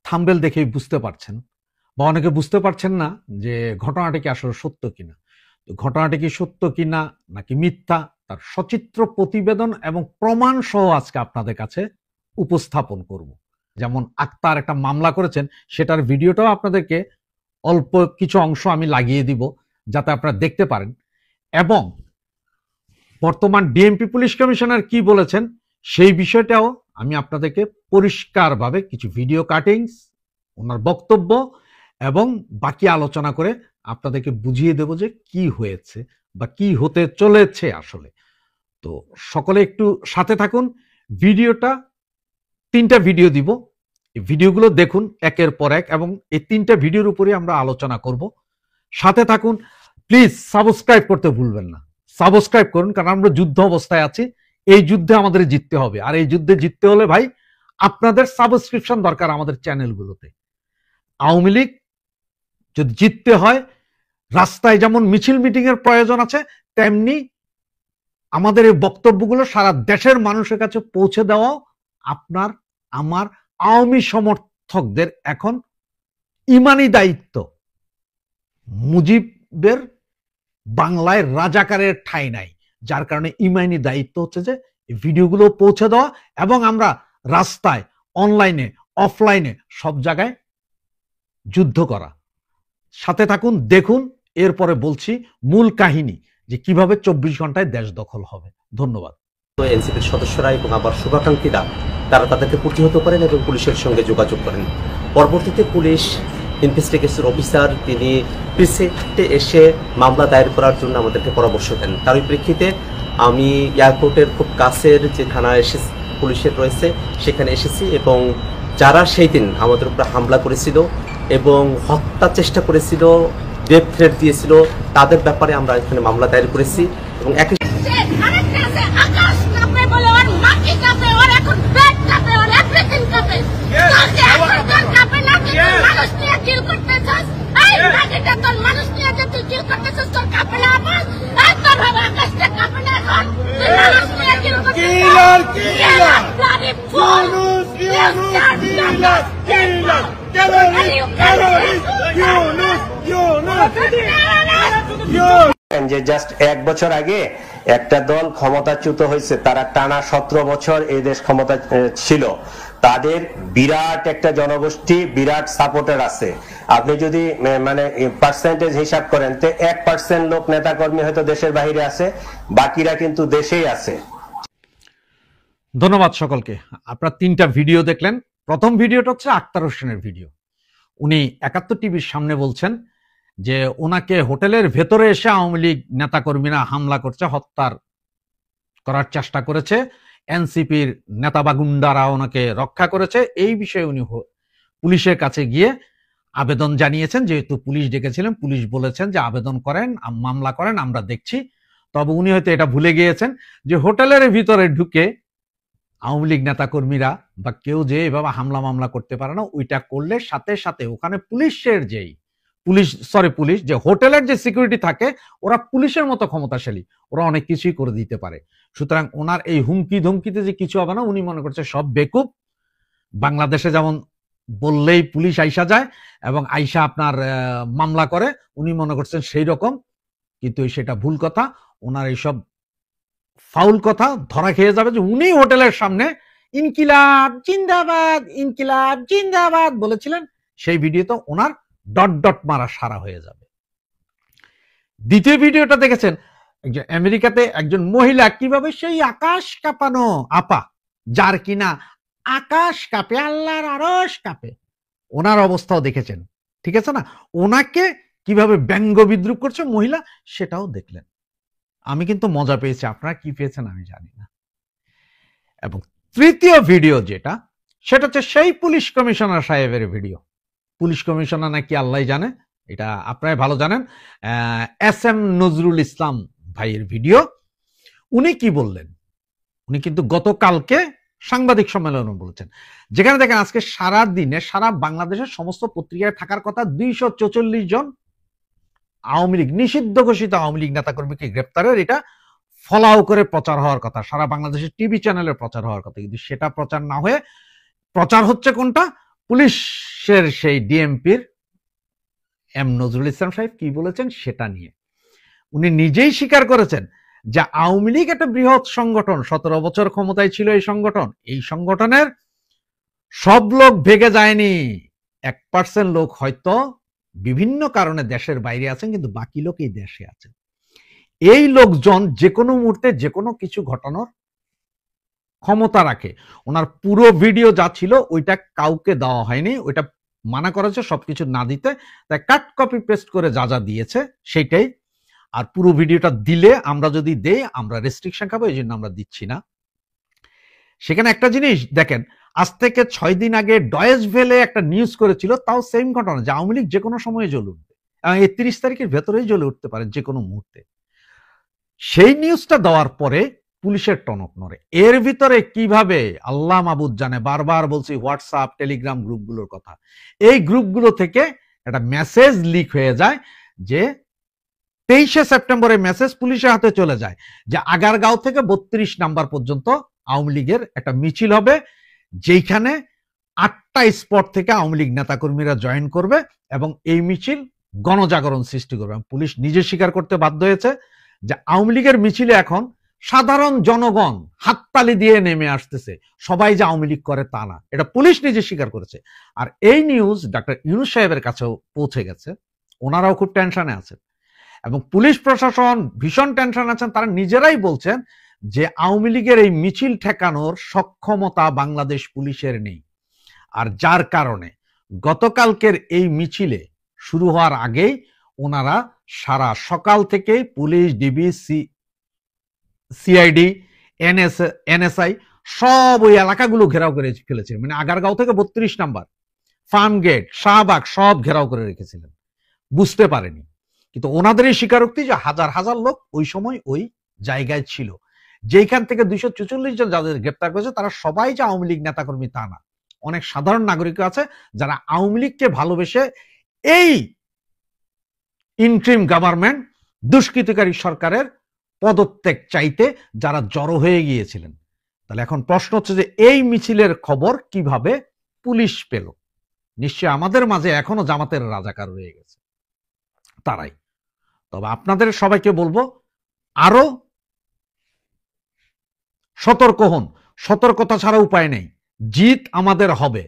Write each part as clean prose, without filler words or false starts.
Thumbnail দেখেই বুঝতে পারছেন, বা অনেকে বুঝতে পারছেন না যে ঘটনাটি কি আসলে সত্য কিনা। তো ঘটনাটি কি সত্য কিনা নাকি মিথ্যা, তার সচিত্র প্রতিবেদন এবং প্রমাণ সহ আজকে আপনাদের কাছে উপস্থাপন করব। যেমন আক্তার একটা মামলা করেছেন, সেটার ভিডিওটাও আপনাদেরকে অল্প কিছু অংশ আমি লাগিয়ে দিব যাতে আপনারা দেখতে পারেন, এবং বর্তমান ডিএমপি পুলিশ কমিশনার কি বলেছেন সেই বিষয়টাও আমি আপনাদেরকে পরিষ্কারভাবে কিছু ভিডিও কাটিংস, ওনার বক্তব্য এবং বাকি আলোচনা করে আপনাদেরকে বুঝিয়ে দেব যে কি হয়েছে বা কি হতে চলেছে আসলে। তো সকলে একটু সাথে থাকুন। ভিডিওটা 3টা ভিডিও দিব, এই ভিডিওগুলো দেখুন একের পর এক, এবং এই 3টা ভিডিওর উপরে আমরা আলোচনা করব। সাথে থাকুন, প্লিজ সাবস্ক্রাইব করতে ভুলবেন না। সাবস্ক্রাইব করুন, কারণ আমরা যুদ্ধ অবস্থায় আছি, এই যুদ্ধে আমাদের জিততে হবে। আর এই যুদ্ধে জিততে হলে ভাই আপনাদের সাবস্ক্রিপশন দরকার আমাদের চ্যানেলগুলোতে। আওয়ামী লীগ যদি জিততে হয়, রাস্তায় যেমন মিছিল মিটিং এর প্রয়োজন আছে, তেমনি আমাদের এই বক্তব্যগুলো সারা দেশের মানুষের কাছে পৌঁছে দেওয়া আপনার আমার আওয়ামী সমর্থকদের এখন ইমানি দায়িত্ব। মুজিবের বাংলায় রাজাকারের ঠাঁই নাই, যার কারণে ইমানি দায়িত্ব হচ্ছে যে ভিডিওগুলো পৌঁছে দেওয়া এবং আমরা রাস্তায়, অনলাইনে, অফলাইনে সব জায়গায় যুদ্ধ করা। সাথে থাকুন, দেখুন, এরপরে বলছি মূল কাহিনী যে কিভাবে 24 ঘন্টায় দেশ দখল হবে। ধন্যবাদ। এনসিপির সদস্যরা এবং আবার শুভাকাঙ্ক্ষীরা তারা তাদেরকে প্রতিহত করেন এবং পুলিশের সঙ্গে যোগাযোগ করেন। পরবর্তীতে পুলিশ ইনভেস্টিগেশন অফিসার তিনি প্রিসেন্টে এসে মামলা দায়ের করার জন্য আমাদেরকে পরামর্শ দেন। তার প্রেক্ষিতে আমি এয়ারপোর্টের খুব কাছের যে থানা পুলিশের রয়েছে সেখানে এসেছি, এবং যারা সেই দিন আমাদের উপরে হামলা করেছিল এবং হত্যা চেষ্টা করেছিল, ডেথ থ্রেট দিয়েছিল, তাদের ব্যাপারে আমরা এখানে মামলা দায়ের করেছি। এবং একই যে জাস্ট 1 বছর আগে একটা দল ক্ষমতাচ্যুত হয়েছে, তারা টানা 17 বছর এই দেশ ক্ষমতা ছিল, তাদের বিরাট একটা জনগোষ্ঠী, বিরাট সাপোর্টার আছে। আপনি যদি মানে পার্সেন্টেজ হিসাব করেন তো 1% লোক নেতাকর্মী হয়তো দেশের বাইরে আছে, বাকিরা কিন্তু দেশেই আছে। ধন্যবাদ সকলকে। আপনারা 3টা ভিডিও দেখলেন। প্রথম ভিডিওটা হচ্ছে আক্তার হোসেনের ভিডিও। উনি 71 টিভির সামনে বলছেন যে ওনাকে হোটেলের ভেতরে এসে আওয়ামী লীগ নেতাকর্মীরা হামলা করছে, হত্যার করার চেষ্টা করেছে, এনসিপির নেতা বা গুন্ডারা ওনাকে রক্ষা করেছে। এই বিষয়ে উনি পুলিশের কাছে গিয়ে আবেদন জানিয়েছেন। যেহেতু পুলিশ ডেকেছিলেন, পুলিশ বলেছেন যে আবেদন করেন, মামলা করেন, আমরা দেখছি। তবে উনি হয়তো এটা ভুলে গিয়েছেন যে হোটেলের ভিতরে ঢুকে আওয়ামী লীগ নেতাকর্মীরা বা কেউ যে এভাবে হামলা মামলা করতে পারে না। ওইটা করলে সাথে সাথে ওখানে পুলিশ যে হোটেলের যে সিকিউরিটি থাকে, ওরা পুলিশের মতো ক্ষমতাশালী, ওরা অনেক কিছুই করে দিতে পারে। সুতরাং ওনার এই হুমকি ধমকিতে যে কিছু হবে না, উনি মনে করছে সব বেকুব। বাংলাদেশে যেমন বললেই পুলিশ আইসা যায় এবং আইসা আপনার মামলা করে, উনি মনে করছেন সেই রকম, কিন্তু সেটা ভুল কথা। ওনার এইসব ফাউল কথা ধরা খেয়ে যাবে যে উনি হোটেলের সামনে ইনকিলাব জিন্দাবাদ, ইনকিলাব জিন্দাবাদ বলেছিলেন। সেই ভিডিওতে ওনার ডট ডট মারা সারা হয়ে যাবে। দ্বিতীয় ভিডিওটা দেখেছেন, আমেরিকাতে একজন মহিলা কিভাবে সেই আকাশ কাঁপানো আপা, যার কিনা আকাশ কাঁপে, আল্লাহর আরশ কাঁপে, ওনার অবস্থাও দেখেছেন। ঠিক আছে না? ওনাকে কিভাবে ব্যঙ্গ বিদ্রুপ করছে মহিলা, সেটাও দেখলেন। আমি কিন্তু মজা পেয়েছি, আপনারা কি পেয়েছেন আমি জানি না। এবং তৃতীয় ভিডিও যেটা, সেটা হচ্ছে সেই পুলিশ কমিশনার সাহেবের ভিডিও। পুলিশ কমিশনার নাকি আল্লাহ জানে, এটা আপনারাই ভালো জানেন। SM নজরুল ইসলাম ভাইয়ের ভিডিও। উনি কি বললেন? উনি কিন্তু গতকালকে সাংবাদিক সম্মেলনে বলেছেন, যেখানে দেখেন আজকে সারা দিনে সারা বাংলাদেশের সমস্ত পত্রিকায় থাকার কথা 244 জন আওয়ামী লীগ, নিষিদ্ধ ঘোষিত আওয়ামী লীগ নেতাকর্মীকে গ্রেপ্তারের এটা ফলাও করে প্রচার হওয়ার কথা, সারা বাংলাদেশের টিভি চ্যানেলে প্রচার হওয়ার কথা। কিন্তু সেটা প্রচার না হয়ে প্রচার হচ্ছে কোনটা? পুলিশের সেই ডিএমপির এম নজরুল ইসলাম সাহেব কি বলেছেন সেটা নিয়ে উনি নিজেই স্বীকার করেছেন যে আওয়ামী লীগ একটা বৃহৎ সংগঠন, 17 বছর ক্ষমতায় ছিল এই সংগঠন। এই সংগঠনের সব লোক ভেগে যায়নি, 1% লোক হয়তো বিভিন্ন কারণে দেশের বাইরে আছেন, কিন্তু বাকি লোক এই দেশে আছেন। এই লোকজন যে কোনো মুহূর্তে যে কোনো কিছু ঘটানোর ক্ষমতা রাখে। ওনার পুরো ভিডিও যা ছিল ওইটা কাউকে দেওয়া হয়নি, ওইটা মানা করেছে সবকিছু না দিতে, তাই কাট কপি পেস্ট করে যা যা দিয়েছে সেইটাই। আর পুরো ভিডিওটা দিলে আমরা যদি দেই আমরা রেস্ট্রিকশন খাবো, এই জন্য আমরা দিচ্ছি না। সেখানে একটা জিনিস দেখেন, আজ থেকে 6 দিন আগে ডয়েজ ভেলে একটা নিউজ করেছিল, তাও সেম ঘটনা, যে আওয়ামী লীগ যে কোনো সময় জ্বলে উঠবে, এই 30 তারিখের ভেতরেই জ্বলে উঠতে পারে যে কোনো মুহূর্তে। সেই নিউজটা দেওয়ার পরে পুলিশের টনক নড়ে। এর ভিতরে কিভাবে আল্লাহ মাবুদ জানে, বারবার বলছি হোয়াটসঅ্যাপ টেলিগ্রাম গ্রুপগুলোর কথা, এই গ্রুপগুলো থেকে একটা মেসেজ লিক হয়ে যায় যে 23শে সেপ্টেম্বরের মেসেজ পুলিশের হাতে চলে যায় যে আগারগাঁও থেকে 32 নাম্বার পর্যন্ত আওয়ামী লীগের একটা মিছিল হবে, যেখানে 8টা স্পট থেকে আওয়ামী লীগ নেতাকর্মীরা জয়েন করবে এবং এই মিছিল গণজাগরণ সৃষ্টি করবে। পুলিশ নিজে স্বীকার করতে বাধ্য হয়েছে যে আওয়ামী লীগের মিছিলে এখন সাধারণ জনগণ হাততালি দিয়ে নেমে আসতেছে, সবাই যে আওয়ামী লীগ করে তা না, এটা পুলিশ নিজে স্বীকার করেছে। আর এই নিউজ ডক্টর ইউনূস সাহেবের কাছেও পৌঁছে গেছে, ওনারাও খুব টেনশনে আছেন এবং পুলিশ প্রশাসন ভীষণ টেনশন আছেন। তারা নিজেরাই বলছেন যে আওয়ামী লীগের এই মিছিল ঠেকানোর সক্ষমতা বাংলাদেশ পুলিশের নেই। আর যার কারণে গতকালকের এই মিছিলে শুরু হওয়ার আগেই ওনারা সারা সকাল থেকে পুলিশ, ডিবি, সিআইডি, এনএসআই সব ওই এলাকাগুলো ঘেরাও করে ফেলেছে। মানে আগারগাঁও থেকে 32 নাম্বার, ফার্ম গেট, শাহবাগ সব ঘেরাও করে রেখেছিলেন, বুঝতে পারেনি। কিন্তু ওনাদেরই স্বীকারোক্তি যে হাজার হাজার লোক ওই সময় ওই জায়গায় ছিল, যেখান থেকে 244 জন যাদের গ্রেপ্তার করেছে তারা সবাই যে আওয়ামী লীগ নেতাকর্মী তা না, অনেক সাধারণ নাগরিক আছে যারা আওয়ামী লীগকে ভালোবেসে এই ইন্ট্রিম গভর্নমেন্ট দুষ্কৃতিকারী সরকারের পদত্যাগ চাইতে যারা জড়ো হয়ে গিয়েছিলেন। তাহলে এখন প্রশ্ন হচ্ছে যে এই মিছিলের খবর কিভাবে পুলিশ পেল? নিশ্চয় আমাদের মাঝে এখনো জামাতের রাজাকার রয়ে গেছে, তারাই। তবে আপনাদের সবাইকে বলবো আরো সতর্ক হন, সতর্কতা ছাড়া উপায় নেই, জিত আমাদের হবে,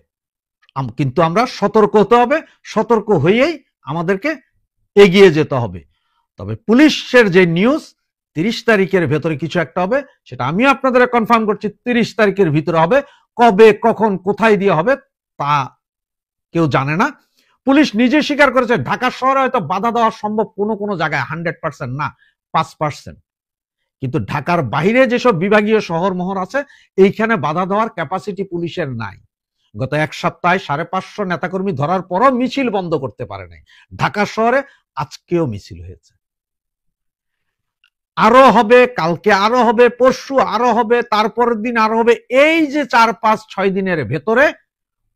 কিন্তু আমরা সতর্ক হতে হবে, সতর্ক হয়েই আমাদেরকে এগিয়ে যেতে হবে। তবে পুলিশের যে নিউজ 30 তারিখের ভেতরে কিছু একটা হবে, সেটা আমি আপনাদের কনফার্ম করছি 30 তারিখের ভিতরে হবে। কবে, কখন, কোথায় দিয়ে হবে তা কেউ জানে না। পুলিশ নিজে স্বীকার করেছে ঢাকা শহরে হয়তো বাধা দেওয়া সম্ভব কোনো কোনো জায়গায়, 100% না, 5%, কিন্তু ঢাকার বাইরে যেসব বিভাগীয় শহর মহর আছে এইখানে বাধা দেওয়ার ক্যাপাসিটি পুলিশের নাই। গত এক সপ্তাহে 550 নেতাকর্মী ধরার পরও মিছিল বন্ধ করতে পারে নাই। ঢাকা শহরে আজকেও মিছিল হয়েছে, আরো হবে, কালকে আরো হবে, পরশু আরো হবে, তারপরের দিন আরো হবে। এই যে 4-5-6 দিনের ভেতরে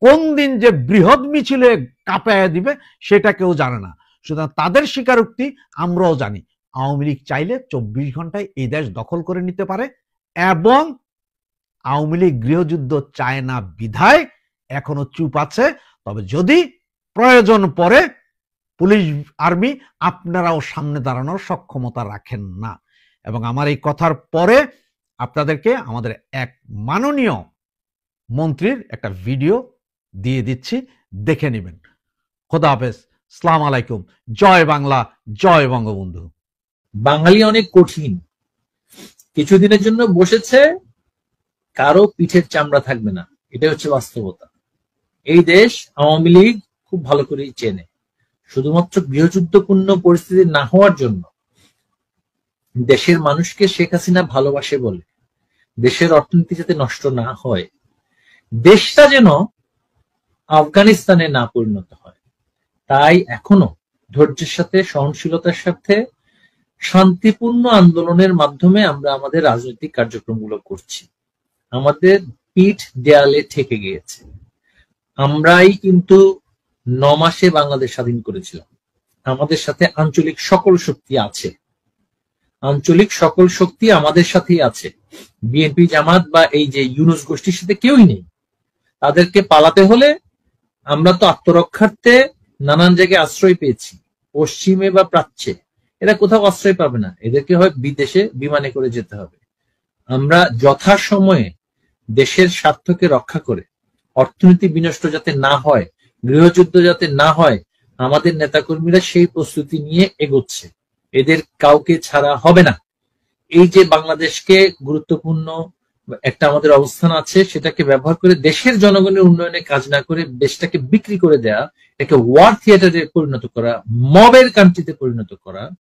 কোন দিন যে বৃহৎ মিছিলে কাঁপায় দিবে সেটা কেউ জানে না। সুতরাং তাদের স্বীকারোক্তি আমরাও জানি, আওয়ামী লীগ চাইলে 24 ঘন্টায় এই দেশ দখল করে নিতে পারে এবং আওয়ামী লীগ গৃহযুদ্ধ চায় না বিধায় এখনো চুপ আছে। তবে যদি প্রয়োজন পড়ে পুলিশ, আর্মি, আপনারাও সামনে দাঁড়ানোর সক্ষমতা রাখেন না। এবং আমার এই কথার পরে আপনাদেরকে আমাদের এক মাননীয় মন্ত্রীর একটা ভিডিও দিয়ে দিচ্ছি, দেখে নেবেন। খোদা হাফেজ, আসসালামু আলাইকুম, জয় বাংলা, জয় বঙ্গবন্ধু। বাঙালি অনেক কঠিন, কিছুদিনের জন্য বসেছে, কারো পিঠের চামড়া থাকবে না, এটা হচ্ছে বাস্তবতা। এই দেশ আওয়ামী লীগ খুব ভালো করেই চেনে। শুধুমাত্র গৃহযুদ্ধপূর্ণ পরিস্থিতি না হওয়ার জন্য দেশের মানুষকে শেখ হাসিনা ভালোবাসে বলে, দেশের অর্থনীতি যাতে নষ্ট না হয়, দেশটা যেন আফগানিস্তানে না পরিণত হয়, তাই এখনো ধৈর্যের সাথে, সহনশীলতার সাথে, শান্তিপূর্ণ আন্দোলনের মাধ্যমে আমরা আমাদের রাজনৈতিক কার্যক্রমগুলো করছি। আমাদের পিঠ দেয়ালে ঠেকে গিয়েছে। আমরাই কিন্তু 9 মাসে বাংলাদেশ স্বাধীন করেছিলাম। আমাদের সাথে আঞ্চলিক সকল শক্তি আছে, আঞ্চলিক সকল শক্তি আমাদের সাথেই আছে। বিএনপি, জামাত বা এই যে ইউনূস গোষ্ঠীর সাথে কেউই নেই। তাদেরকে পালাতে হলে আমরা তো আত্মরক্ষার্থে নানান জায়গায় আশ্রয় পেয়েছি, পশ্চিমে বা প্রাচ্যে। এরা কোথাও আশ্রয় পাবে না, এদেরকে হয় বিদেশে বিমানে করে যেতে হবে। আমরা যথাসময়ে দেশের স্বার্থকে রক্ষা করে, অর্থনীতি বিনষ্ট যাতে না হয়, গৃহযুদ্ধ যাতে না হয়, আমাদের নেতাকর্মীরা সেই প্রস্তুতি নিয়ে এগোচ্ছে। এদের কাউকে ছাড়া হবে না। এই যে বাংলাদেশকে গুরুত্বপূর্ণ একটা আমাদের অবস্থান আছে, সেটাকে ব্যবহার করে দেশের জনগণের উন্নয়নে কাজ না করে দেশটাকে বিক্রি করে দেয়া, এটাকে ওয়ার থিয়েটারে পরিণত করা, মবের কান্ট্রিতে পরিণত করা,